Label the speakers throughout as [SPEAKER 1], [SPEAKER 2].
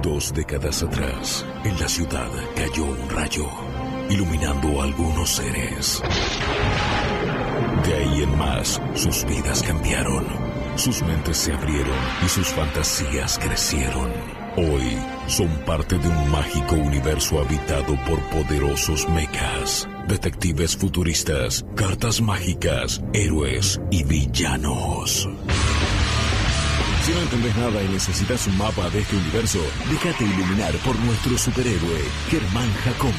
[SPEAKER 1] 2 décadas atrás, en la ciudad cayó un rayo, iluminando a algunos seres. De ahí en más, sus vidas cambiaron, sus mentes se abrieron y sus fantasías crecieron. Hoy son parte de un mágico universo habitado por poderosos mechas, detectives futuristas, cartas mágicas, héroes y villanos. Si no entendés nada y necesitas un mapa de este universo, déjate iluminar por nuestro superhéroe, Germán Jacome.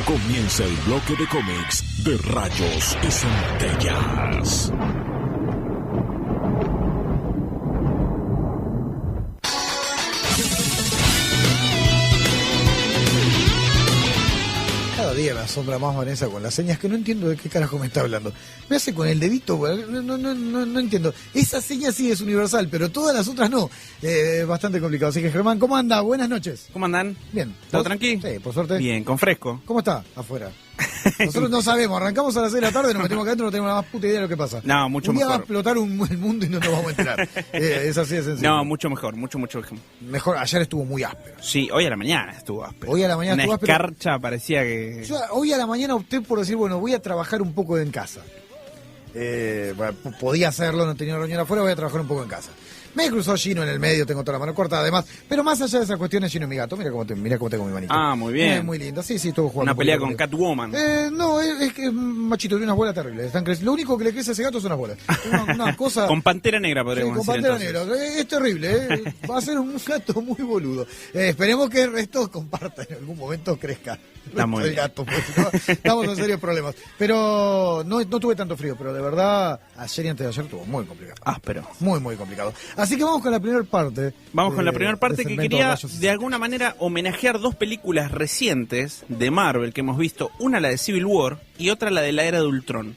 [SPEAKER 1] Comienza el bloque de cómics de Rayos y Centellas.
[SPEAKER 2] Cada día me asombra más Vanessa con las señas que no entiendo de qué carajo me está hablando. Me hace con el dedito, no entiendo. Esa seña sí es universal, pero todas las otras no. Bastante complicado. Así que Germán, ¿cómo anda? Buenas noches.
[SPEAKER 3] ¿Cómo andan?
[SPEAKER 2] Bien.
[SPEAKER 3] ¿Todo tranquilo?
[SPEAKER 2] Sí, por suerte.
[SPEAKER 3] Bien, con fresco.
[SPEAKER 2] ¿Cómo está afuera? Nosotros no sabemos, arrancamos a las 6 de la tarde, nos metemos acá adentro, no tenemos la más puta idea de lo que pasa.
[SPEAKER 3] No, mucho
[SPEAKER 2] un día
[SPEAKER 3] mejor.
[SPEAKER 2] va a explotar el mundo y no nos vamos a enterar. Es así de sencillo.
[SPEAKER 3] No, mucho mejor, mucho mejor.
[SPEAKER 2] Mejor, ayer estuvo muy áspero.
[SPEAKER 3] Sí, hoy a la mañana estuvo áspero.
[SPEAKER 2] Hoy a la mañana estuvo áspero.
[SPEAKER 3] Una escarcha parecía que...
[SPEAKER 2] Yo hoy a la mañana opté por decir, bueno, voy a trabajar un poco en casa. Podía hacerlo, no tenía reunión afuera, voy a trabajar un poco en casa. Me cruzó Gino en el medio, tengo toda la mano corta, además. Pero más allá de esas cuestiones, Gino es mi gato. Mira cómo tengo mi manito.
[SPEAKER 3] Ah, muy bien.
[SPEAKER 2] Muy lindo. Sí, estuvo jugando.
[SPEAKER 3] Una pelea con Catwoman.
[SPEAKER 2] No, es que es un machito, tiene unas bolas terribles. Lo único que le crece a ese gato son las bolas. Una cosa...
[SPEAKER 3] Con Pantera Negra, podríamos
[SPEAKER 2] con
[SPEAKER 3] decir.
[SPEAKER 2] Pantera Negra. Es terrible, Va a ser un gato muy boludo. Esperemos que el resto comparta, en algún momento crezca.
[SPEAKER 3] Está muy bien.
[SPEAKER 2] Gato, porque si no, estamos en serios problemas. Pero no tuve tanto frío, pero de verdad, ayer y antes de ayer estuvo muy complicado.
[SPEAKER 3] Áspero.
[SPEAKER 2] Muy, muy complicado. Así que vamos con la primera parte.
[SPEAKER 3] Vamos con la primera parte que quería,
[SPEAKER 2] Rayos.
[SPEAKER 3] de alguna manera, homenajear dos películas recientes de Marvel que hemos visto. Una, la de Civil War, y otra, la de la Era de Ultron.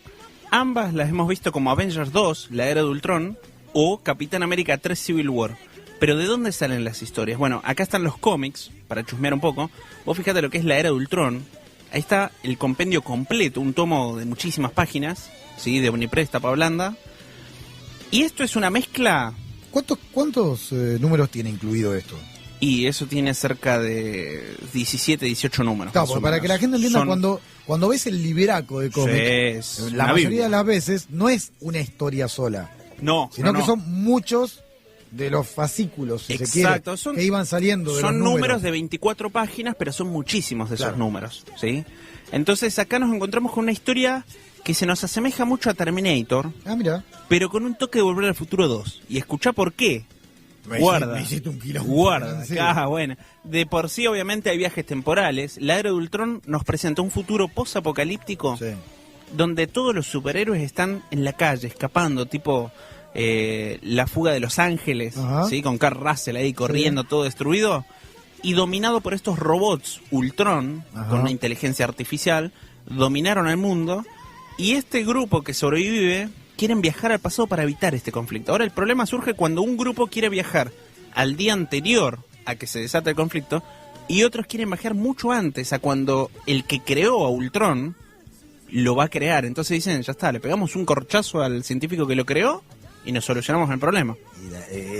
[SPEAKER 3] Ambas las hemos visto como Avengers 2, la Era de Ultron, o Capitán América 3, Civil War. Pero ¿de dónde salen las historias? Bueno, acá están los cómics, para chusmear un poco. Vos fíjate lo que es la Era de Ultron. Ahí está el compendio completo, un tomo de muchísimas páginas, ¿sí? De Omnipress, tapa blanda. Y esto es una mezcla...
[SPEAKER 2] ¿Cuántos números tiene incluido esto?
[SPEAKER 3] Y eso tiene cerca de 17, 18 números.
[SPEAKER 2] Claro, porque para que la gente entienda, cuando ves el libraco de cómics,
[SPEAKER 3] sí,
[SPEAKER 2] la mayoría de las veces no es una historia sola.
[SPEAKER 3] No,
[SPEAKER 2] sino que son muchos de los fascículos, si
[SPEAKER 3] exacto,
[SPEAKER 2] se quiere, que iban saliendo de los números.
[SPEAKER 3] Son números de 24 páginas, pero son muchísimos de esos números, ¿sí? Entonces acá nos encontramos con una historia que se nos asemeja mucho a Terminator,
[SPEAKER 2] mira,
[SPEAKER 3] pero con un toque de Volver al Futuro 2. Y escuchá por qué.
[SPEAKER 2] Me hiciste un quilombo.
[SPEAKER 3] Guarda, acá, bueno. De por sí, obviamente, hay viajes temporales. La Era de Ultron nos presenta un futuro post-apocalíptico donde todos los superhéroes están en la calle, escapando, tipo La Fuga de Los Ángeles, ¿sí? Con Kurt Russell ahí corriendo, todo destruido, y dominado por estos robots Ultron, con una inteligencia artificial, dominaron el mundo, y este grupo que sobrevive quieren viajar al pasado para evitar este conflicto. Ahora el problema surge cuando un grupo quiere viajar al día anterior a que se desate el conflicto, y otros quieren viajar mucho antes, a cuando el que creó a Ultron lo va a crear. Entonces dicen, ya está, le pegamos un corchazo al científico que lo creó y nos solucionamos el problema.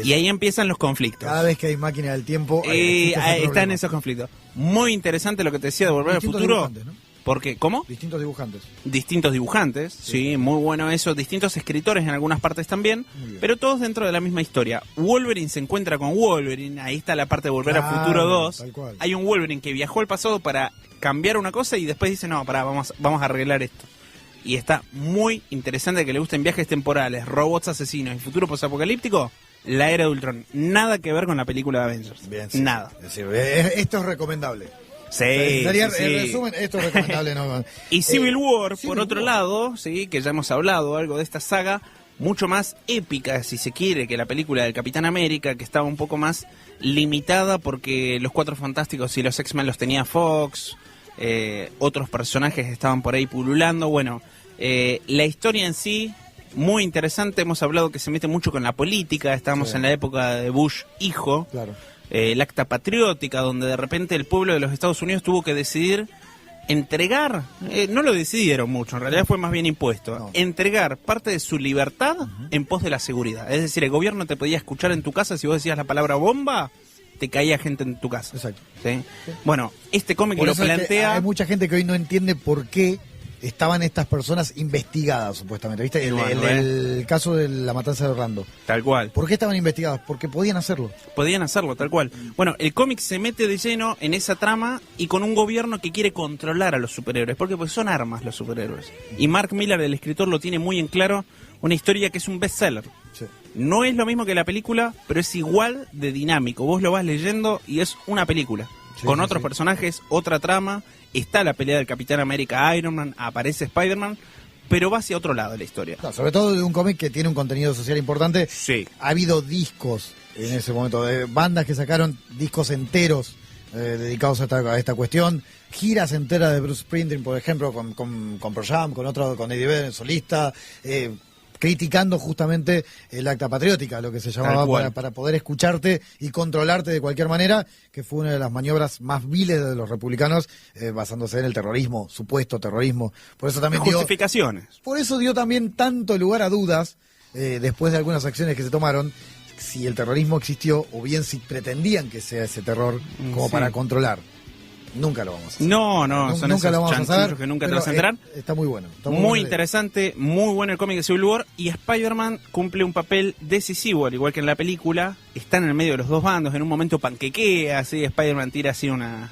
[SPEAKER 3] Y ahí empiezan los conflictos.
[SPEAKER 2] Cada vez que hay máquina del tiempo,
[SPEAKER 3] están esos conflictos. Muy interesante lo que te decía de Volver al Futuro.
[SPEAKER 2] ¿No?
[SPEAKER 3] Porque, ¿cómo?
[SPEAKER 2] Distintos dibujantes.
[SPEAKER 3] Distintos dibujantes, sí, muy bueno eso. Distintos escritores en algunas partes también, pero todos dentro de la misma historia. Wolverine se encuentra con Wolverine, ahí está la parte de Volver al Futuro 2. Hay un Wolverine que viajó al pasado para cambiar una cosa y después dice, no, pará, vamos a arreglar esto. Y está muy interesante que le gusten viajes temporales, robots asesinos y futuro posapocalíptico. La Era de Ultron. Nada que ver con la película de Avengers.
[SPEAKER 2] Bien,
[SPEAKER 3] nada.
[SPEAKER 2] Es decir, esto es recomendable.
[SPEAKER 3] Sí,
[SPEAKER 2] Sería
[SPEAKER 3] sí.
[SPEAKER 2] En resumen, esto es recomendable. ¿No?
[SPEAKER 3] Y Civil War,
[SPEAKER 2] Civil
[SPEAKER 3] por otro
[SPEAKER 2] War.
[SPEAKER 3] lado, sí, que ya hemos hablado algo de esta saga, mucho más épica, si se quiere, que la película del Capitán América, que estaba un poco más limitada porque los Cuatro Fantásticos y los X-Men los tenía Fox, otros personajes estaban por ahí pululando. Bueno, la historia en sí, muy interesante. Hemos hablado que se mete mucho con la política, estábamos en la época de Bush hijo.
[SPEAKER 2] Claro.
[SPEAKER 3] El acta patriótica, donde de repente el pueblo de los Estados Unidos tuvo que decidir entregar, no lo decidieron mucho, en realidad fue más bien impuesto, entregar parte de su libertad en pos de la seguridad. Es decir, el gobierno te podía escuchar en tu casa si vos decías la palabra bomba, te caía gente en tu casa.
[SPEAKER 2] Exacto.
[SPEAKER 3] ¿Sí? Bueno, este cómic
[SPEAKER 2] Por
[SPEAKER 3] lo
[SPEAKER 2] eso es que
[SPEAKER 3] plantea...
[SPEAKER 2] hay mucha gente que hoy no entiende por qué estaban estas personas investigadas, supuestamente. ¿Viste? El caso de la matanza de Orlando.
[SPEAKER 3] Tal cual.
[SPEAKER 2] ¿Por qué estaban investigadas? Porque podían hacerlo.
[SPEAKER 3] Podían hacerlo, tal cual. Bueno, el cómic se mete de lleno en esa trama y con un gobierno que quiere controlar a los superhéroes. ¿Por qué? Porque son armas los superhéroes. Y Mark Millar, el escritor, lo tiene muy en claro. Una historia que es un bestseller.
[SPEAKER 2] Sí.
[SPEAKER 3] No es lo mismo que la película, pero es igual de dinámico. Vos lo vas leyendo y es una película.
[SPEAKER 2] Sí,
[SPEAKER 3] con
[SPEAKER 2] sí,
[SPEAKER 3] otros
[SPEAKER 2] sí.
[SPEAKER 3] personajes, otra trama. Está la pelea del Capitán América, Iron Man, aparece Spider-Man, pero va hacia otro lado de la historia.
[SPEAKER 2] No, sobre todo de un cómic que tiene un contenido social importante.
[SPEAKER 3] Sí.
[SPEAKER 2] Ha habido discos en ese momento, de bandas que sacaron discos enteros dedicados a esta cuestión. Giras enteras de Bruce Springsteen, por ejemplo, con Pearl Jam, con Eddie Vedder, solista, criticando justamente el acta patriótica, lo que se llamaba para poder escucharte y controlarte de cualquier manera, que fue una de las maniobras más viles de los republicanos, basándose en el terrorismo, supuesto terrorismo. Por eso también
[SPEAKER 3] justificaciones.
[SPEAKER 2] Por eso dio también tanto lugar a dudas, después de algunas acciones que se tomaron, si el terrorismo existió o bien si pretendían que sea ese terror como para controlar. Nunca lo vamos a hacer.
[SPEAKER 3] No, son
[SPEAKER 2] nunca
[SPEAKER 3] esos
[SPEAKER 2] lo vamos a saber,
[SPEAKER 3] que nunca te
[SPEAKER 2] pero
[SPEAKER 3] vas a enterar.
[SPEAKER 2] Está muy bueno. Está
[SPEAKER 3] Muy
[SPEAKER 2] bueno.
[SPEAKER 3] interesante, muy bueno el cómic de Civil War. Y Spider-Man cumple un papel decisivo, al igual que en la película. Está en el medio de los dos bandos, en un momento panquequea, así Spider-Man tira así una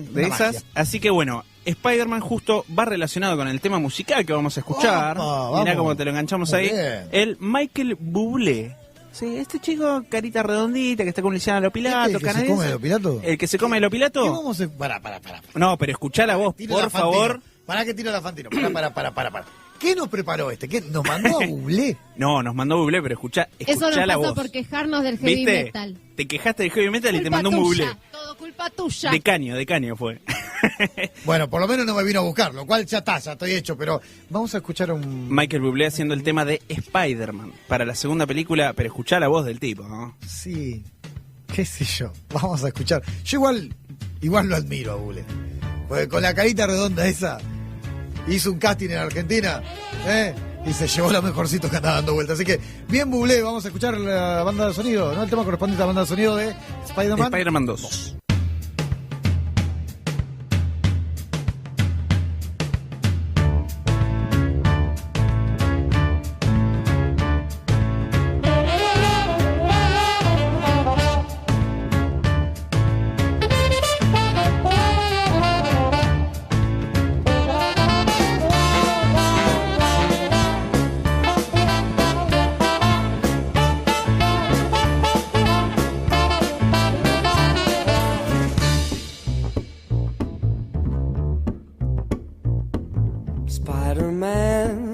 [SPEAKER 3] de esas.
[SPEAKER 2] Magia.
[SPEAKER 3] Así que bueno, Spider-Man justo va relacionado con el tema musical que vamos a escuchar.
[SPEAKER 2] Opa,
[SPEAKER 3] Mirá
[SPEAKER 2] vamos.
[SPEAKER 3] cómo te lo enganchamos
[SPEAKER 2] Muy
[SPEAKER 3] ahí.
[SPEAKER 2] bien.
[SPEAKER 3] El Michael Bublé. Sí, este chico carita redondita que está con Luciano Lopilato,
[SPEAKER 2] ¿El que se
[SPEAKER 3] canadiense.
[SPEAKER 2] come el Lopilato?
[SPEAKER 3] El que se come el Lopilato.
[SPEAKER 2] ¿Qué vamos a hacer? Pará.
[SPEAKER 3] No, pero escuchá la voz,
[SPEAKER 2] Tiro
[SPEAKER 3] por
[SPEAKER 2] la Fantino.
[SPEAKER 3] favor.
[SPEAKER 2] Pará que tiro la Fantino. Pará. ¿Qué nos preparó este? ¿Qué nos mandó a Bublé?
[SPEAKER 3] No, nos mandó Bublé, pero escuchá
[SPEAKER 4] Eso nos
[SPEAKER 3] la
[SPEAKER 4] pasa
[SPEAKER 3] voz.
[SPEAKER 4] por quejarnos del heavy
[SPEAKER 3] ¿Viste?
[SPEAKER 4] metal.
[SPEAKER 3] Te quejaste del heavy metal y te
[SPEAKER 4] Culpa
[SPEAKER 3] mandó un
[SPEAKER 4] tuya,
[SPEAKER 3] Bublé.
[SPEAKER 4] todo culpa tuya.
[SPEAKER 3] De caño fue.
[SPEAKER 2] Bueno, por lo menos no me vino a buscar, lo cual ya estoy hecho, pero vamos a escuchar un...
[SPEAKER 3] Michael Bublé haciendo el tema de Spider-Man para la segunda película, pero escuchá la voz del tipo, ¿no?
[SPEAKER 2] Sí, qué sé yo, vamos a escuchar. Yo igual lo admiro a Bublé, porque con la carita redonda esa, hizo un casting en Argentina, y se llevó lo mejorcito que andaba dando vueltas. Así que, bien Bublé, vamos a escuchar la banda de sonido, ¿no? El tema correspondiente a la banda de sonido de Spider-Man.
[SPEAKER 3] Spider-Man 2.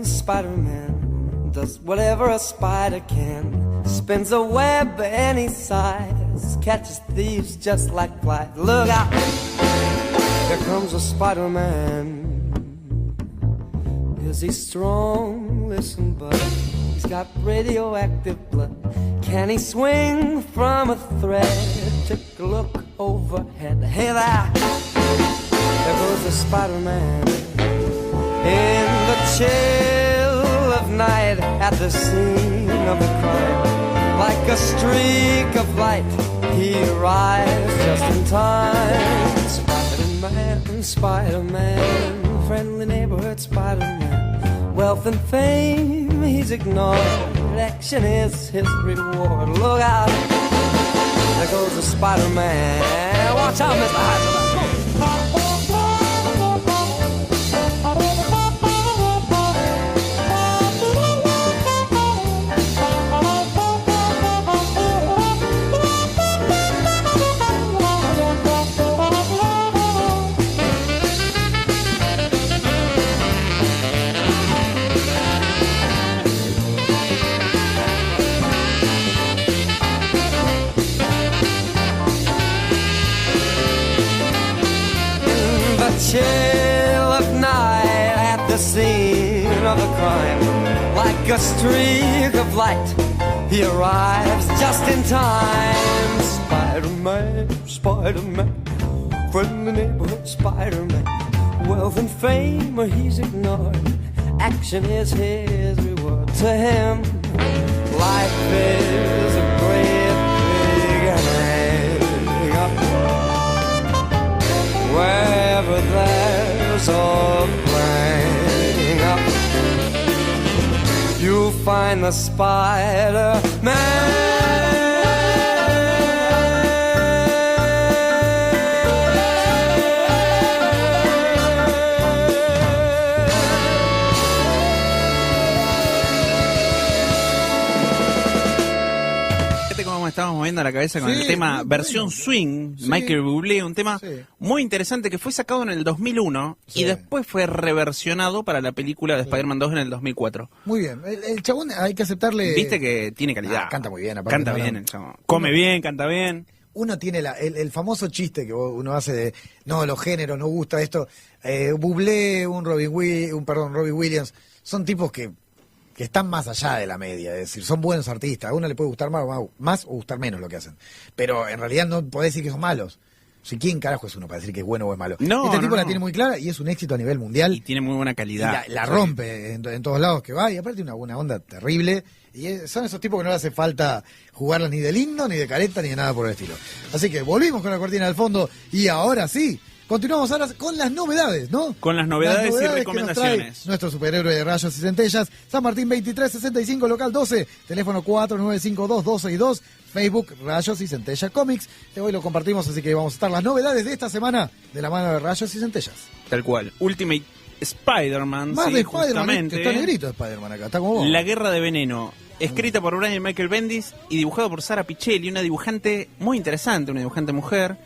[SPEAKER 5] Spider-Man does whatever a spider can. Spins a web any size, catches thieves just like flies. Look out, here comes a Spider-Man. Is he strong? Listen, bud, he's got radioactive blood. Can he swing from a thread? Take a look overhead. Hey there, there goes the Spider-Man. In the chill of night, at the scene of the crime, like a streak of light, he arrives just in time. Spider-Man, Spider-Man, friendly neighborhood Spider-Man. Wealth and fame he's ignored, action is his reward. Look out, there goes the Spider-Man. Watch out, Mr. Heisenberg. Chill of night at the scene of a crime, like a streak of light, he arrives just in time. Spider-Man, Spider-Man, friendly neighborhood Spider-Man. Wealth and fame he's ignored, action is his reward. To him, life is a great big find the Spider-Man.
[SPEAKER 3] Estábamos moviendo la cabeza con
[SPEAKER 2] Sí,
[SPEAKER 3] el tema
[SPEAKER 2] muy
[SPEAKER 3] versión
[SPEAKER 2] bueno.
[SPEAKER 3] swing,
[SPEAKER 2] Sí.
[SPEAKER 3] Michael Bublé, un tema
[SPEAKER 2] Sí.
[SPEAKER 3] muy interesante que fue sacado en el 2001
[SPEAKER 2] Sí.
[SPEAKER 3] y después fue reversionado para la película de Spider-Man 2 en el 2004.
[SPEAKER 2] Muy bien. El chabón hay que aceptarle.
[SPEAKER 3] Viste que tiene calidad.
[SPEAKER 2] Canta muy bien, aparte.
[SPEAKER 3] Canta bien el chabón. Come bien, canta bien.
[SPEAKER 2] Uno tiene el famoso chiste que uno hace de no, los géneros, no gusta esto. Bublé, Robbie Williams, son tipos que están más allá de la media, es decir, son buenos artistas. A uno le puede gustar más o gustar menos lo que hacen. Pero en realidad no podés decir que son malos. Si ¿quién carajo es uno para decir que es bueno o es malo?
[SPEAKER 3] No,
[SPEAKER 2] este tipo
[SPEAKER 3] no,
[SPEAKER 2] la
[SPEAKER 3] no.
[SPEAKER 2] tiene muy clara y es un éxito a nivel mundial.
[SPEAKER 3] Y tiene muy buena
[SPEAKER 2] Y
[SPEAKER 3] calidad.
[SPEAKER 2] la rompe en todos lados que va, y aparte una onda terrible. Y son esos tipos que no le hace falta jugarlas ni del himno, ni de careta, ni de nada por el estilo. Así que volvimos con la cortina del fondo y ahora sí, continuamos ahora con las novedades, ¿no?
[SPEAKER 3] Con las novedades y
[SPEAKER 2] que nos trae
[SPEAKER 3] recomendaciones.
[SPEAKER 2] nuestro superhéroe de rayos y centellas, San Martín 2365, local 12, teléfono 4952-262, Facebook Rayos y Centellas Comics. Hoy lo compartimos, así que vamos a estar las novedades de esta semana de la mano de Rayos y Centellas.
[SPEAKER 3] Tal cual. Ultimate Spider-Man.
[SPEAKER 2] Más
[SPEAKER 3] sí,
[SPEAKER 2] de Spider-Man,
[SPEAKER 3] justamente.
[SPEAKER 2] está negrito de Spider-Man acá, está como vos.
[SPEAKER 3] La Guerra de Veneno. Escrita por Brian Michael Bendis y dibujado por Sara Pichelli, una dibujante muy interesante, una dibujante mujer,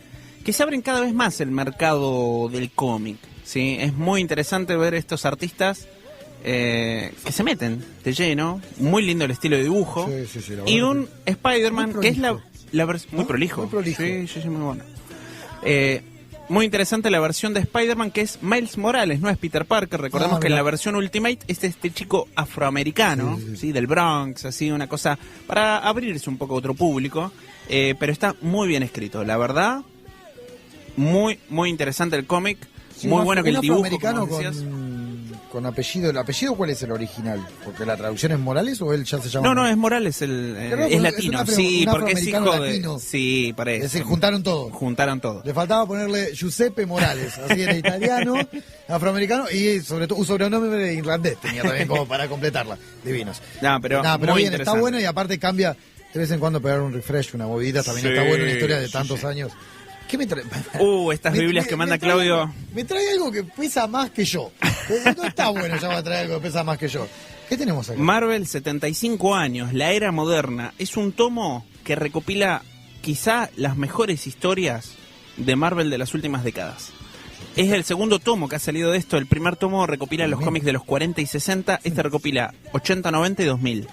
[SPEAKER 3] que se abren cada vez más el mercado del cómic. ¿Sí? Es muy interesante ver estos artistas que se meten de lleno. Muy lindo el estilo de dibujo.
[SPEAKER 2] Sí, la
[SPEAKER 3] Y
[SPEAKER 2] verdad
[SPEAKER 3] un Spider-Man
[SPEAKER 2] muy
[SPEAKER 3] que es
[SPEAKER 2] prolijo.
[SPEAKER 3] la versión... Muy
[SPEAKER 2] ¿No?
[SPEAKER 3] prolijo.
[SPEAKER 2] Muy prolijo.
[SPEAKER 3] Sí, muy bueno. Muy interesante la versión de Spider-Man que es Miles Morales, no es Peter Parker. Recordemos que en
[SPEAKER 2] mirá.
[SPEAKER 3] la versión Ultimate es este chico afroamericano, sí, del Bronx, así una cosa para abrirse un poco a otro público, pero está muy bien escrito, la verdad. Muy interesante el cómic,
[SPEAKER 2] Sí,
[SPEAKER 3] muy
[SPEAKER 2] un
[SPEAKER 3] bueno que el dibujo,
[SPEAKER 2] afroamericano
[SPEAKER 3] como decías.
[SPEAKER 2] con apellido. ¿El apellido cuál es el original? ¿Porque la traducción es Morales o él ya se llama?
[SPEAKER 3] No, es Morales,
[SPEAKER 2] Creo
[SPEAKER 3] es
[SPEAKER 2] que es
[SPEAKER 3] latino,
[SPEAKER 2] un
[SPEAKER 3] sí,
[SPEAKER 2] un
[SPEAKER 3] porque es
[SPEAKER 2] afroamericano
[SPEAKER 3] hijo de...
[SPEAKER 2] latino.
[SPEAKER 3] Sí, parece.
[SPEAKER 2] Es decir, juntaron todo.
[SPEAKER 3] Juntaron todo.
[SPEAKER 2] Le faltaba ponerle Giuseppe Morales, así era italiano, afroamericano y sobre todo un sobrenombre irlandés tenía también como para completarla. Divinos.
[SPEAKER 3] No, pero
[SPEAKER 2] Pero
[SPEAKER 3] muy
[SPEAKER 2] bien, está
[SPEAKER 3] interesante.
[SPEAKER 2] bueno y aparte cambia de vez en cuando pegar un refresh, una movidita, también
[SPEAKER 3] Sí,
[SPEAKER 2] está bueno una historia de
[SPEAKER 3] sí,
[SPEAKER 2] tantos
[SPEAKER 3] sí.
[SPEAKER 2] años. ¿Qué me trae?
[SPEAKER 3] Estas Biblias que manda
[SPEAKER 2] trae
[SPEAKER 3] Claudio.
[SPEAKER 2] algo- me trae algo que pesa más que yo. No está bueno ya va a traer algo que pesa más que yo. ¿Qué tenemos acá?
[SPEAKER 3] Marvel, 75 años, la era moderna. Es un tomo que recopila quizá las mejores historias de Marvel de las últimas décadas. Es el segundo tomo que ha salido de esto. El primer tomo recopila los cómics de los 40 y 60. Este recopila 80, 90 y 2000.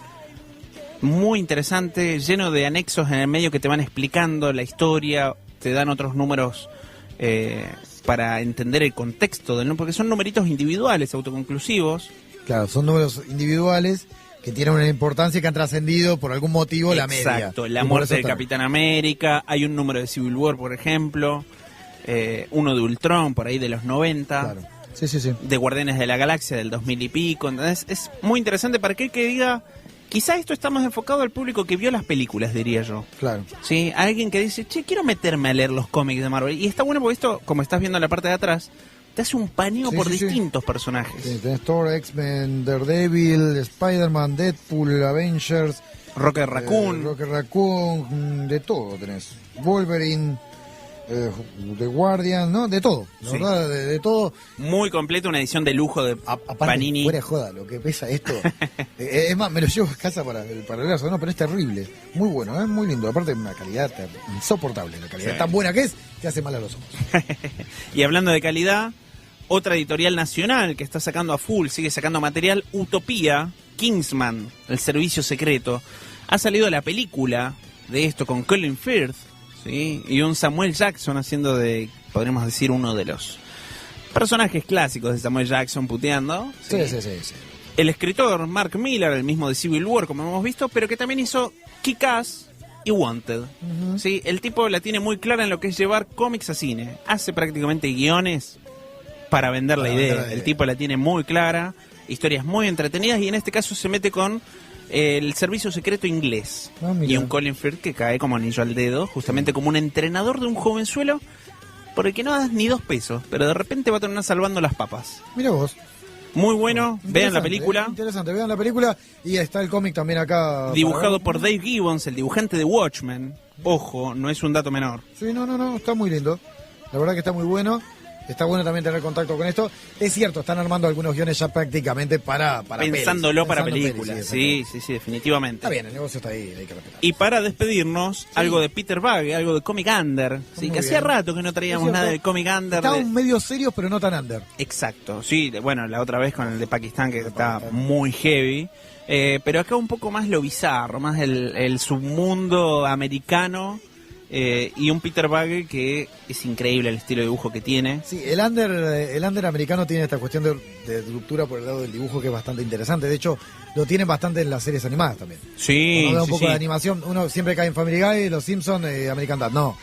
[SPEAKER 3] Muy interesante, lleno de anexos en el medio que te van explicando la historia, te dan otros números para entender el contexto del número, porque son numeritos individuales, autoconclusivos.
[SPEAKER 2] Claro, son números individuales que tienen una importancia que han trascendido por algún motivo la media.
[SPEAKER 3] Exacto, la
[SPEAKER 2] Y por
[SPEAKER 3] muerte
[SPEAKER 2] eso
[SPEAKER 3] del
[SPEAKER 2] está-
[SPEAKER 3] Capitán América, hay un número de Civil War, por ejemplo, uno de Ultron, por ahí de los 90,
[SPEAKER 2] Claro. Sí.
[SPEAKER 3] de Guardianes de la Galaxia del 2000 y pico. Entonces es muy interesante para aquel que diga, quizá esto está más enfocado al público que vio las películas, diría yo.
[SPEAKER 2] Claro.
[SPEAKER 3] ¿Sí? Alguien que dice, che, quiero meterme a leer los cómics de Marvel. Y está bueno porque esto, como estás viendo en la parte de atrás, te hace un paneo
[SPEAKER 2] Sí,
[SPEAKER 3] por
[SPEAKER 2] sí, sí.
[SPEAKER 3] distintos personajes.
[SPEAKER 2] Sí, tenés Thor, X-Men, Daredevil, Spider-Man, Deadpool, Avengers,
[SPEAKER 3] Rocket Raccoon.
[SPEAKER 2] Rocket Raccoon, de todo tenés. Wolverine, The Guardian, ¿no? De todo. La
[SPEAKER 3] Sí.
[SPEAKER 2] verdad, de todo.
[SPEAKER 3] Muy completa, una edición de lujo de
[SPEAKER 2] Aparte,
[SPEAKER 3] Panini.
[SPEAKER 2] fuera de joda, lo que pesa esto. Es más, me lo llevo a casa para leer, no, pero es terrible. Muy bueno, muy lindo. Aparte, una calidad insoportable. La calidad
[SPEAKER 3] Sí.
[SPEAKER 2] tan buena que es, que hace mal a los ojos.
[SPEAKER 3] Y hablando de calidad, otra editorial nacional que está sacando a full, sigue sacando material, Utopía, Kingsman, el servicio secreto. Ha salido la película de esto con Colin Firth, ¿sí? Y un Samuel Jackson haciendo de, podríamos decir, uno de los personajes clásicos de Samuel Jackson puteando.
[SPEAKER 2] Sí.
[SPEAKER 3] El escritor Mark Millar, el mismo de Civil War, como hemos visto, pero que también hizo Kick-Ass y Wanted. ¿Sí? El tipo la tiene muy clara en lo que es llevar cómics a cine. Hace prácticamente guiones para vender la
[SPEAKER 2] Para
[SPEAKER 3] idea.
[SPEAKER 2] vender la idea.
[SPEAKER 3] El tipo la tiene muy clara, historias muy entretenidas y en este caso se mete con el servicio secreto inglés.
[SPEAKER 2] Ah, mira.
[SPEAKER 3] Y un Colin Firth que cae como anillo al dedo, justamente como un entrenador de un jovenzuelo por el que no das ni 2 pesos, pero de repente va a terminar salvando las papas.
[SPEAKER 2] Mira vos.
[SPEAKER 3] Muy bueno, vean la
[SPEAKER 2] Interesante,
[SPEAKER 3] película.
[SPEAKER 2] Interesante, vean la película y está el cómic también acá.
[SPEAKER 3] Dibujado
[SPEAKER 2] para ver.
[SPEAKER 3] por Dave Gibbons, el dibujante de Watchmen. Ojo, no es un dato menor.
[SPEAKER 2] Sí, no, está muy lindo. La verdad que está muy bueno. Está bueno también tener contacto con esto. Es cierto, están armando algunos guiones ya prácticamente para
[SPEAKER 3] Pensándolo
[SPEAKER 2] pelis,
[SPEAKER 3] para
[SPEAKER 2] pensando
[SPEAKER 3] películas.
[SPEAKER 2] pelis,
[SPEAKER 3] Sí, definitivamente.
[SPEAKER 2] Está bien, el negocio está ahí, hay que respetar.
[SPEAKER 3] Y para despedirnos, algo de Peter Bagge, algo de Comic Under. Sí,
[SPEAKER 2] Muy
[SPEAKER 3] que hacía
[SPEAKER 2] bien.
[SPEAKER 3] rato que no traíamos
[SPEAKER 2] Es cierto.
[SPEAKER 3] nada del Comic Under.
[SPEAKER 2] Estaban medio serios, pero no tan under.
[SPEAKER 3] Exacto, sí, bueno, la otra vez con el de Pakistán, que está muy heavy. Pero acá un poco más lo bizarro, más el submundo americano. Y un Peter Bagge que es increíble el estilo de dibujo que tiene.
[SPEAKER 2] Sí, el under americano tiene esta cuestión de ruptura por el lado del dibujo que es bastante interesante. De hecho, lo tienen bastante en las series animadas también.
[SPEAKER 3] Sí,
[SPEAKER 2] Cuando ve un
[SPEAKER 3] sí,
[SPEAKER 2] poco
[SPEAKER 3] sí.
[SPEAKER 2] de animación, uno siempre cae en Family Guy, Los Simpsons, American Dad. No.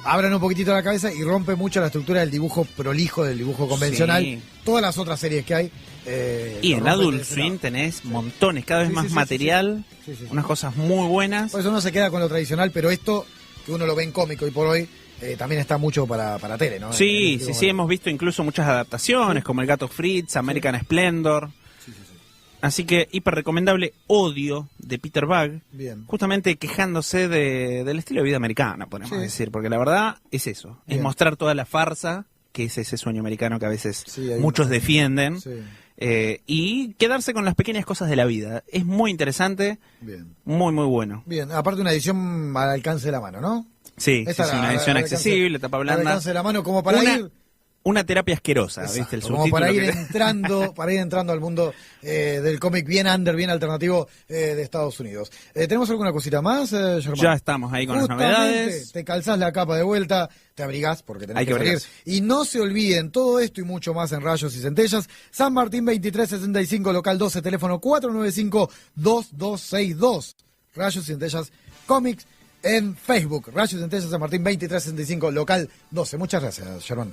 [SPEAKER 2] Abran un poquitito la cabeza y rompe mucho la estructura del dibujo prolijo, del dibujo convencional.
[SPEAKER 3] Sí.
[SPEAKER 2] Todas las otras series que hay.
[SPEAKER 3] Y
[SPEAKER 2] lo
[SPEAKER 3] en
[SPEAKER 2] rompen
[SPEAKER 3] Adult
[SPEAKER 2] de ese
[SPEAKER 3] Swim
[SPEAKER 2] lado.
[SPEAKER 3] tenés montones, cada vez
[SPEAKER 2] Sí,
[SPEAKER 3] más
[SPEAKER 2] sí,
[SPEAKER 3] material,
[SPEAKER 2] sí. Sí.
[SPEAKER 3] unas cosas muy buenas.
[SPEAKER 2] Por eso uno se queda con lo tradicional, pero esto, que uno lo ve en cómic hoy por hoy, también está mucho para tele, ¿no?
[SPEAKER 3] Sí,
[SPEAKER 2] En
[SPEAKER 3] sí, hemos visto incluso muchas adaptaciones, como El Gato Fritz, American Splendor. Así que hiper recomendable Odio de Peter Bagge,
[SPEAKER 2] Bien.
[SPEAKER 3] justamente quejándose del estilo de vida americano, podemos
[SPEAKER 2] Sí.
[SPEAKER 3] decir, porque la verdad es eso, es
[SPEAKER 2] Bien.
[SPEAKER 3] mostrar toda la farsa, que es ese sueño americano que a veces
[SPEAKER 2] Sí, hay
[SPEAKER 3] muchos
[SPEAKER 2] una-
[SPEAKER 3] defienden,
[SPEAKER 2] Sí.
[SPEAKER 3] y quedarse con las pequeñas cosas de la vida. Es muy interesante,
[SPEAKER 2] Bien.
[SPEAKER 3] muy, muy bueno.
[SPEAKER 2] Bien, aparte una edición al alcance de la mano, ¿no?
[SPEAKER 3] Sí,
[SPEAKER 2] Esta
[SPEAKER 3] sí,
[SPEAKER 2] la-
[SPEAKER 3] una edición
[SPEAKER 2] al alcance-
[SPEAKER 3] accesible, tapa
[SPEAKER 2] Al
[SPEAKER 3] blanda.
[SPEAKER 2] alcance de la mano como para ir...
[SPEAKER 3] Una terapia asquerosa,
[SPEAKER 2] Exacto,
[SPEAKER 3] ¿viste? El
[SPEAKER 2] como
[SPEAKER 3] subtítulo
[SPEAKER 2] para ir
[SPEAKER 3] que-
[SPEAKER 2] entrando al mundo del cómic bien under, bien alternativo de Estados Unidos. ¿Tenemos alguna cosita más, Germán?
[SPEAKER 3] Ya estamos ahí con las
[SPEAKER 2] Justamente,
[SPEAKER 3] novedades.
[SPEAKER 2] Te calzás la capa de vuelta, te abrigás porque tenés
[SPEAKER 3] Hay
[SPEAKER 2] que
[SPEAKER 3] que
[SPEAKER 2] salir.
[SPEAKER 3] abrigarse.
[SPEAKER 2] Y no se olviden, todo esto y mucho más en Rayos y Centellas. San Martín 2365, local 12, teléfono 495-2262. Rayos y Centellas Comics en Facebook. Rayos y Centellas San Martín 2365, local 12. Muchas gracias, Germán.